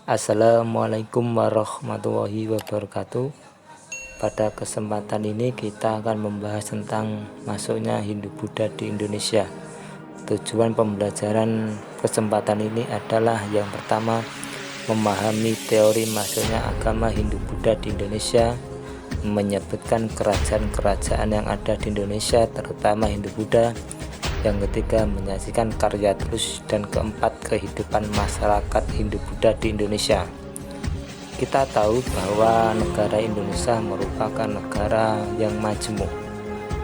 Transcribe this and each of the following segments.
Assalamualaikum warahmatullahi wabarakatuh. Pada kesempatan ini kita akan membahas tentang masuknya Hindu-Buddha di Indonesia. Tujuan pembelajaran kesempatan ini adalah yang pertama, memahami teori masuknya agama Hindu-Buddha di Indonesia, menyebutkan kerajaan-kerajaan yang ada di Indonesia terutama Hindu-Buddha. Yang ketiga, menyaksikan karya tulis, dan keempat, kehidupan masyarakat Hindu-Buddha di Indonesia. Kita tahu bahwa negara Indonesia merupakan negara yang majemuk.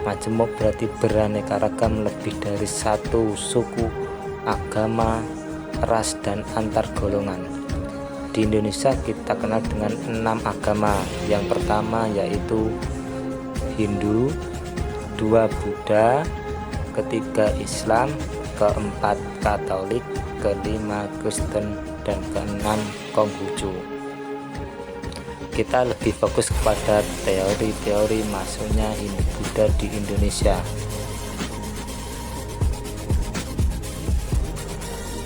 Majemuk berarti beraneka ragam, lebih dari satu suku, agama, ras, dan antar golongan. Di Indonesia kita kenal dengan 6 agama. Yang pertama yaitu Hindu, 2 Buddha, ketiga Islam, keempat Katolik, kelima Kristen, dan keenam Konghucu. Kita lebih fokus kepada teori-teori masuknya Hindu-Buddha di Indonesia.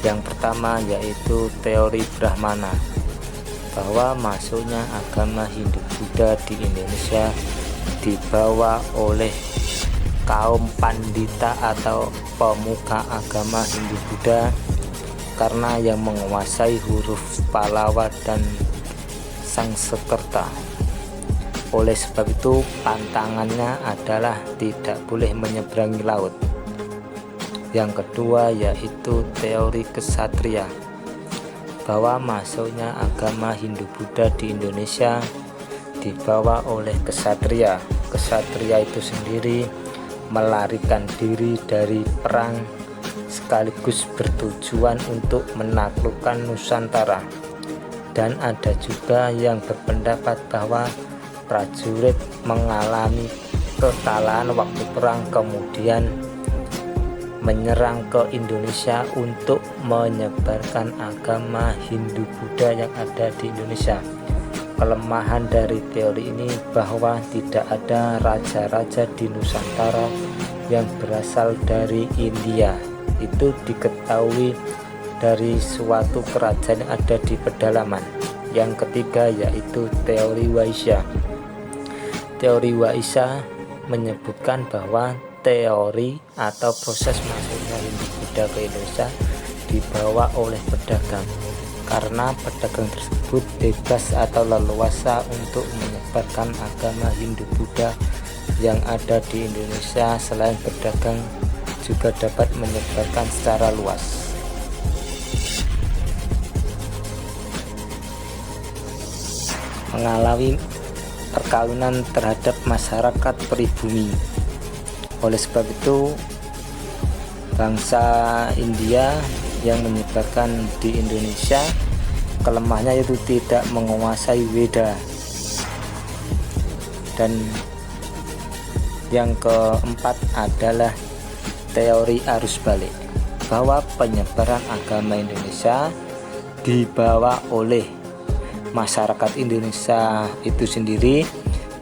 Yang pertama yaitu teori Brahmana, bahwa masuknya agama Hindu-Buddha di Indonesia dibawa oleh kaum pandita atau pemuka agama Hindu-Buddha karena yang menguasai huruf Pallawa dan Sanskerta. Oleh sebab itu pantangannya adalah tidak boleh menyeberangi laut. Yang kedua yaitu teori kesatria, bahwa masuknya agama Hindu-Buddha di Indonesia dibawa oleh kesatria. Kesatria itu sendiri melarikan diri dari perang sekaligus bertujuan untuk menaklukkan Nusantara. Dan ada juga yang berpendapat bahwa prajurit mengalami kekalahan waktu perang kemudian menyerang ke Indonesia untuk menyebarkan agama Hindu-Buddha yang ada di Indonesia. Kelemahan dari teori ini bahwa tidak ada raja-raja di Nusantara yang berasal dari India. Itu diketahui dari suatu kerajaan yang ada di pedalaman. Yang ketiga yaitu teori Waisya. Teori Waisya menyebutkan bahwa teori atau proses masuknya Hindu-Buddha ke Indonesia dibawa oleh pedagang, karena pedagang tersebut bebas atau leluasa untuk menyebarkan agama Hindu-Buddha yang ada di Indonesia. Selain pedagang juga dapat menyebarkan secara luas. Mengalami perkawinan terhadap masyarakat pribumi. Oleh sebab itu bangsa India yang menyebarkan di Indonesia, kelemahannya yaitu tidak menguasai Weda. Dan yang keempat adalah teori arus balik, bahwa penyebaran agama Indonesia dibawa oleh masyarakat Indonesia itu sendiri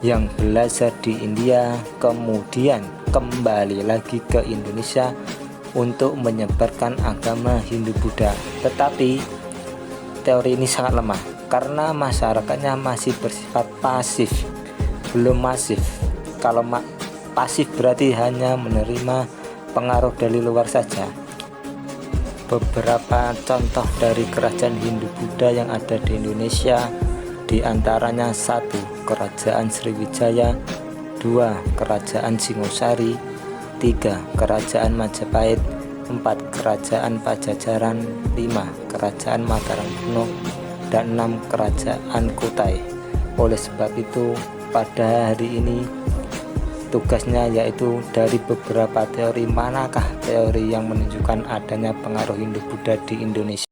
yang belajar di India, kemudian kembali lagi ke Indonesia untuk menyebarkan agama Hindu-Buddha. Tetapi teori ini sangat lemah karena masyarakatnya masih bersifat pasif, belum masif. Kalau pasif berarti hanya menerima pengaruh dari luar saja. Beberapa contoh dari kerajaan Hindu-Buddha yang ada di Indonesia diantaranya 1. Kerajaan Sriwijaya, 2. Kerajaan Singosari, 3. Kerajaan Majapahit, 4. Kerajaan Pajajaran, 5. Kerajaan Mataram Kuno, dan 6. Kerajaan Kutai. Oleh sebab itu pada hari ini tugasnya yaitu dari beberapa teori, manakah teori yang menunjukkan adanya pengaruh Hindu-Buddha di Indonesia.